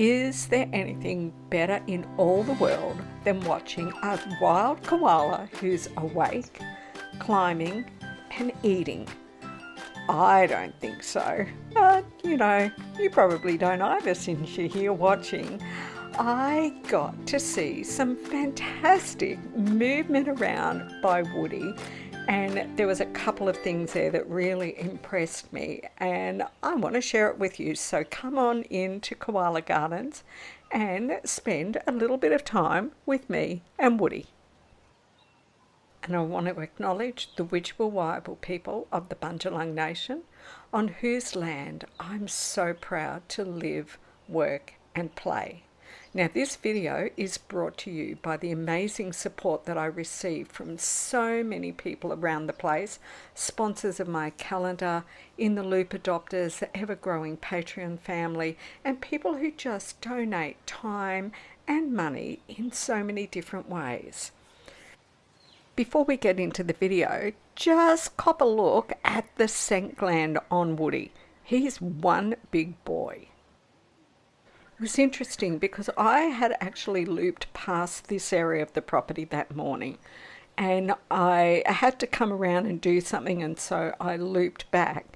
Is there anything better in all the world than watching a wild koala who's awake, climbing and eating? I don't think so, but you probably don't either since you're here watching. I got to see some fantastic movement around by Woody, and there was a couple of things there that really impressed me, and I want to share it with you. So come on into Koala Gardens and spend a little bit of time with me and Woody. And I want to acknowledge the Widjabul Waiable people of the Bundjalung Nation, on whose land I'm so proud to live, work and play. Now this video is brought to you by the amazing support that I received from so many people around the place, sponsors of my calendar, In the Loop adopters, the ever-growing Patreon family, and people who just donate time and money in so many different ways. Before we get into the video, just cop a look at the scent gland on Woody. He's one big boy. It was interesting because I had actually looped past this area of the property that morning, and I had to come around and do something, and so I looped back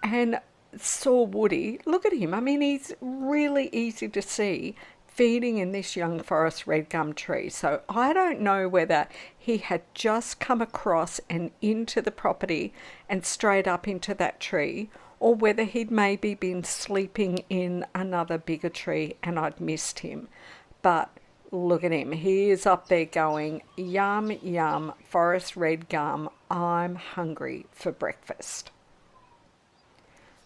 and saw Woody. Look at him. I mean, he's really easy to see feeding in this young forest red gum tree. So I don't know whether he had just come across and into the property and straight up into that tree, or whether he'd maybe been sleeping in another bigger tree and I'd missed him. But look at him. He is up there going, yum, yum, forest red gum. I'm hungry for breakfast.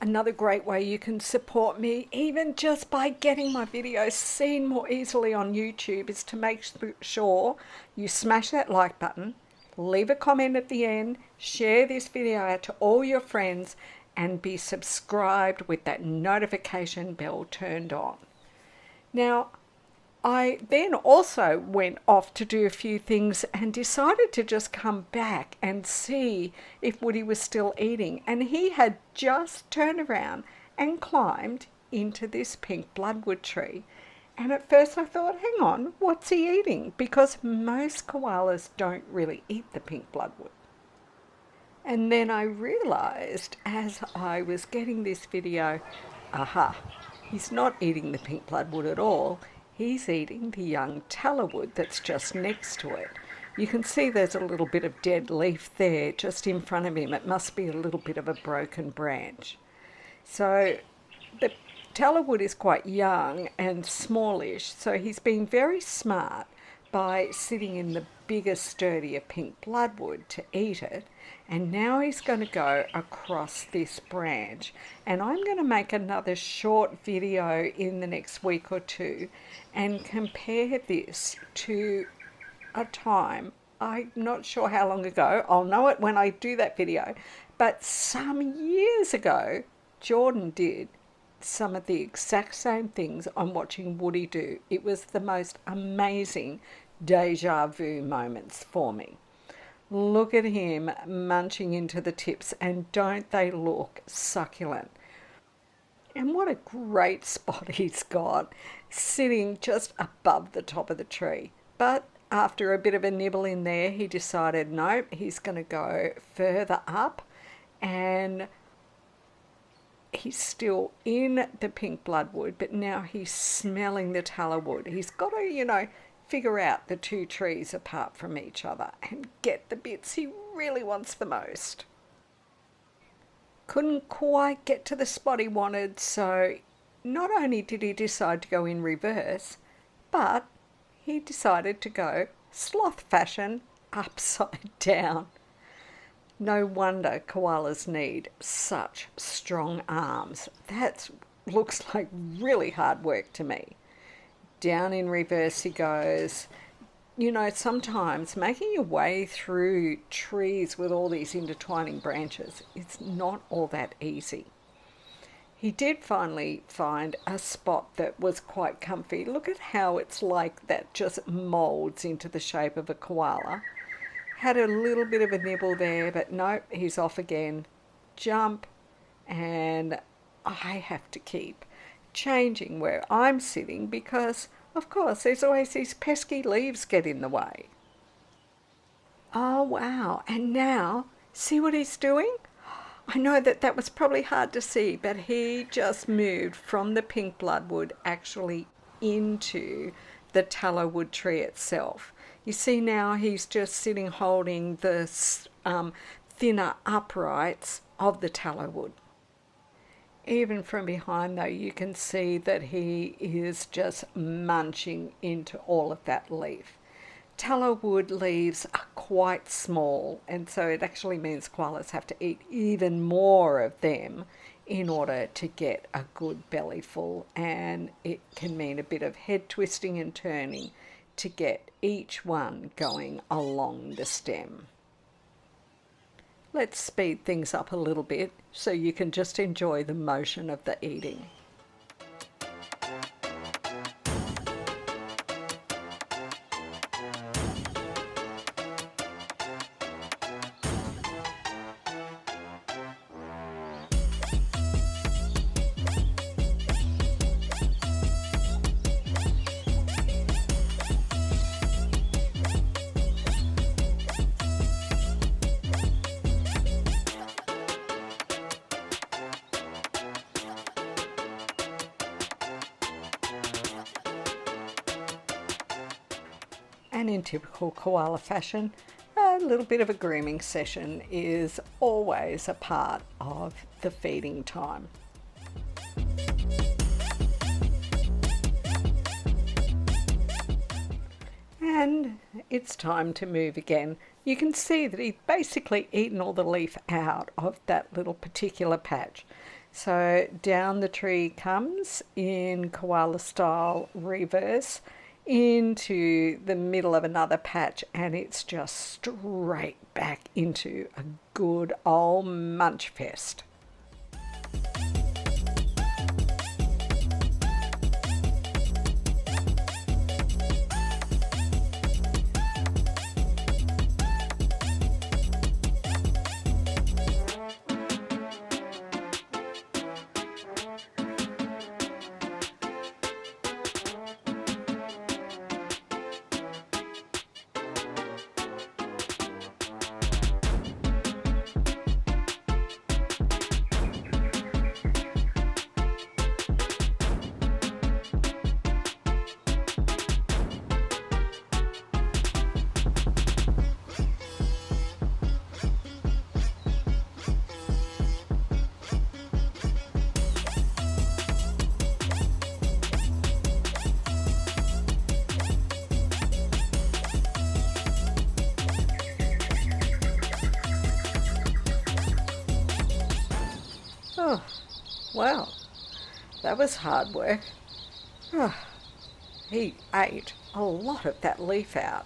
Another great way you can support me, even just by getting my videos seen more easily on YouTube, is to make sure you smash that like button, leave a comment at the end, share this video out to all your friends, and be subscribed with that notification bell turned on. Now, I then also went off to do a few things and decided to just come back and see if Woody was still eating. And he had just turned around and climbed into this pink bloodwood tree. And at first I thought, hang on, what's he eating? Because most koalas don't really eat the pink bloodwood. And then I realized as I was getting this video, aha, he's not eating the pink bloodwood at all. He's eating the young tallowood that's just next to it. You can see there's a little bit of dead leaf there just in front of him. It must be a little bit of a broken branch. So the tallowood is quite young and smallish, so he's been very smart by sitting in the bigger, sturdier pink bloodwood to eat it. And now he's going to go across this branch. And I'm going to make another short video in the next week or two and compare this to a time, I'm not sure how long ago, I'll know it when I do that video, but some years ago, Jordan did some of the exact same things I'm watching Woody do. It was the most amazing deja vu moments for me. Look at him munching into the tips, and don't they look succulent? And what a great spot he's got, sitting just above the top of the tree. But after a bit of a nibble in there, he decided, nope, he's going to go further up, and he's still in the pink bloodwood, but now he's smelling the tallowood. He's got to, figure out the two trees apart from each other and get the bits he really wants the most. Couldn't quite get to the spot he wanted, so not only did he decide to go in reverse, but he decided to go sloth fashion, upside down. No wonder koalas need such strong arms. That looks like really hard work to me. Down in reverse he goes. Sometimes making your way through trees with all these intertwining branches, it's not all that easy. He did finally find a spot that was quite comfy. Look at how it's like that just molds into the shape of a koala. Had a little bit of a nibble there, but nope, he's off again. Jump, and I have to keep changing where I'm sitting because, of course, there's always these pesky leaves get in the way. Oh, wow. And now, see what he's doing? I know that that was probably hard to see, but he just moved from the pink bloodwood actually into the tallow wood tree itself. You see now he's just sitting holding the thinner uprights of the tallow wood. Even from behind though, you can see that he is just munching into all of that leaf. Tallow wood leaves are quite small, and so it actually means koalas have to eat even more of them in order to get a good belly full, and it can mean a bit of head twisting and turning to get each one going along the stem. Let's speed things up a little bit so you can just enjoy the motion of the eating. And in typical koala fashion, a little bit of a grooming session is always a part of the feeding time. And it's time to move again. You can see that he's basically eaten all the leaf out of that little particular patch. So down the tree comes in koala style reverse into the middle of another patch, and it's just straight back into a good old munch fest. Oh, well, that was hard work. Oh, he ate a lot of that leaf out,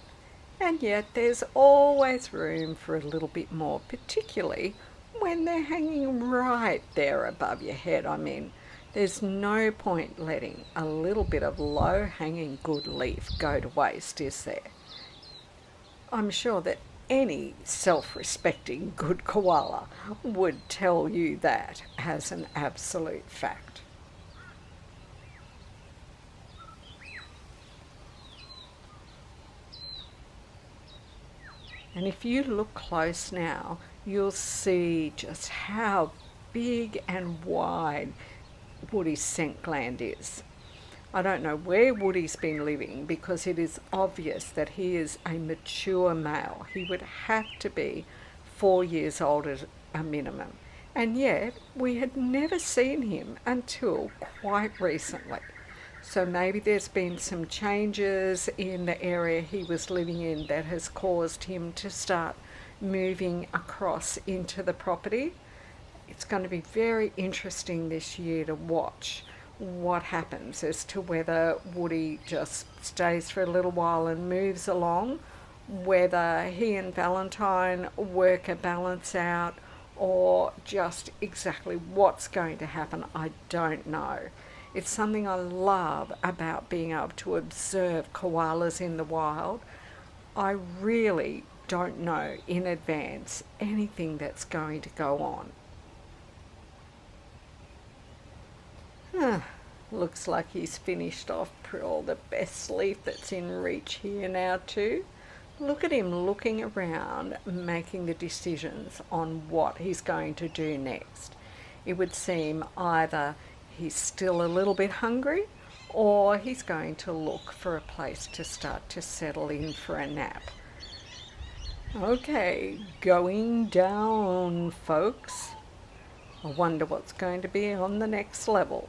and yet there's always room for a little bit more, particularly when they're hanging right there above your head. I mean, there's no point letting a little bit of low-hanging good leaf go to waste, is there? I'm sure that any self-respecting good koala would tell you that as an absolute fact. And if you look close now, you'll see just how big and wide Woody's scent gland is. I don't know where Woody's been living because it is obvious that he is a mature male. He would have to be 4 years old at a minimum. And yet we had never seen him until quite recently. So maybe there's been some changes in the area he was living in that has caused him to start moving across into the property. It's going to be very interesting this year to watch what happens as to whether Woody just stays for a little while and moves along, whether he and Valentine work a balance out, or just exactly what's going to happen, I don't know. It's something I love about being able to observe koalas in the wild. I really don't know in advance anything that's going to go on. Looks like he's finished off all the best sleep that's in reach here now too. Look at him looking around, making the decisions on what he's going to do next. It would seem either he's still a little bit hungry or he's going to look for a place to start to settle in for a nap. Okay, going down, folks. I wonder what's going to be on the next level.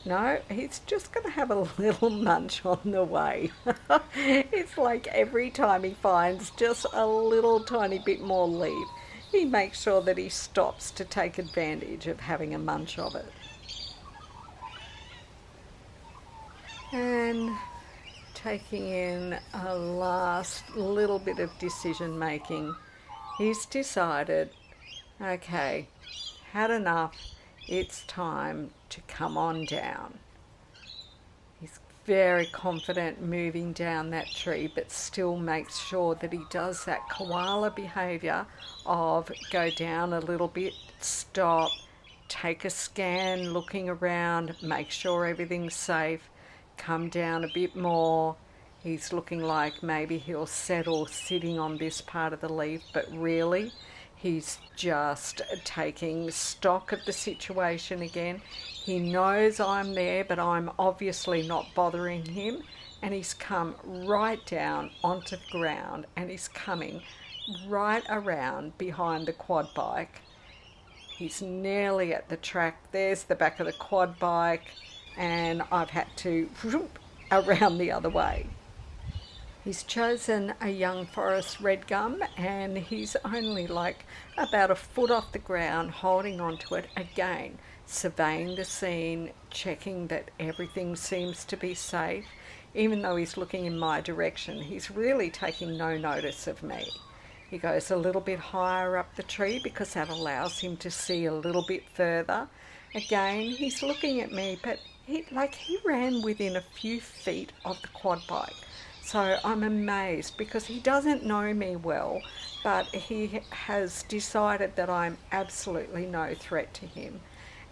No, he's just going to have a little munch on the way. It's like every time he finds just a little tiny bit more leaf, he makes sure that he stops to take advantage of having a munch of it. And taking in a last little bit of decision making, he's decided, okay, had enough, it's time to come on down. He's very confident moving down that tree, but still makes sure that he does that koala behavior of go down a little bit, stop, take a scan, looking around, make sure everything's safe, come down a bit more. He's looking like maybe he'll settle sitting on this part of the leaf, but really he's just taking stock of the situation again. He knows I'm there, but I'm obviously not bothering him, and he's come right down onto the ground, and he's coming right around behind the quad bike. He's nearly at the track. There's the back of the quad bike, and I've had to around the other way. He's chosen a young forest red gum, and he's only like about a foot off the ground, holding onto it again, surveying the scene, checking that everything seems to be safe. Even though he's looking in my direction, he's really taking no notice of me. He goes a little bit higher up the tree because that allows him to see a little bit further. Again, he's looking at me, but he ran within a few feet of the quad bike. So I'm amazed because he doesn't know me well, but he has decided that I'm absolutely no threat to him.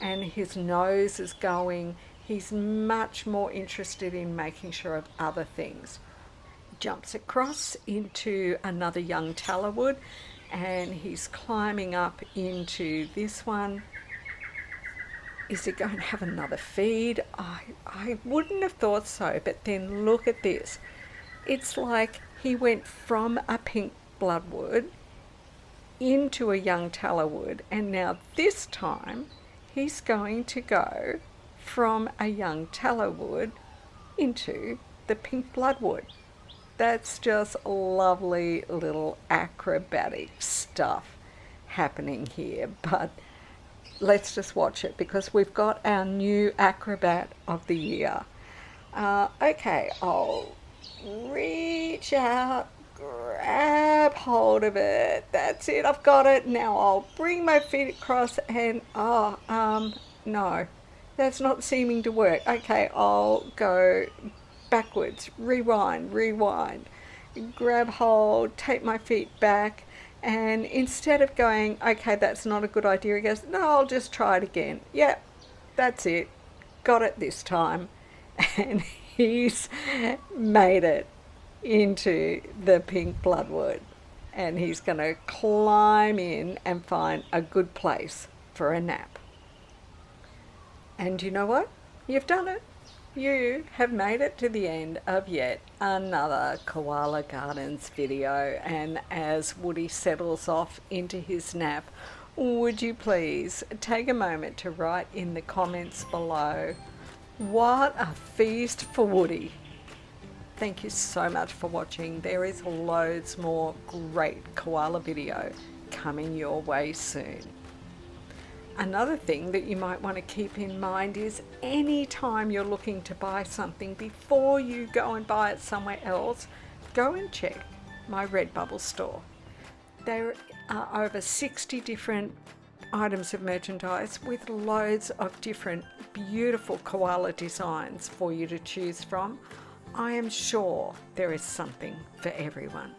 And his nose is going. He's much more interested in making sure of other things. Jumps across into another young tallowood, and he's climbing up into this one. Is he going to have another feed? I wouldn't have thought so, but then look at this. It's like he went from a pink bloodwood into a young tallowood, and now this time he's going to go from a young tallowood into the pink bloodwood. That's just lovely little acrobatic stuff happening here, but let's just watch it because we've got our new acrobat of the year. Okay, I'll reach out, grab hold of it. That's it, I've got it. Now I'll bring my feet across and no, that's not seeming to work. Okay, I'll go backwards, rewind, grab hold, take my feet back, and instead of going, okay, that's not a good idea, he goes, no, I'll just try it again. Yep, that's it, got it this time. And he's made it into the pink bloodwood, and he's going to climb in and find a good place for a nap. And you know what? You've done it. You have made it to the end of yet another Koala Gardens video, and as Woody settles off into his nap, would you please take a moment to write in the comments below, what a feast for Woody. Thank you so much for watching. There is loads more great koala video coming your way soon. Another thing that you might want to keep in mind is anytime you're looking to buy something, before you go and buy it somewhere else, go and check my Redbubble store. There are over 60 different items of merchandise with loads of different beautiful koala designs for you to choose from. I am sure there is something for everyone.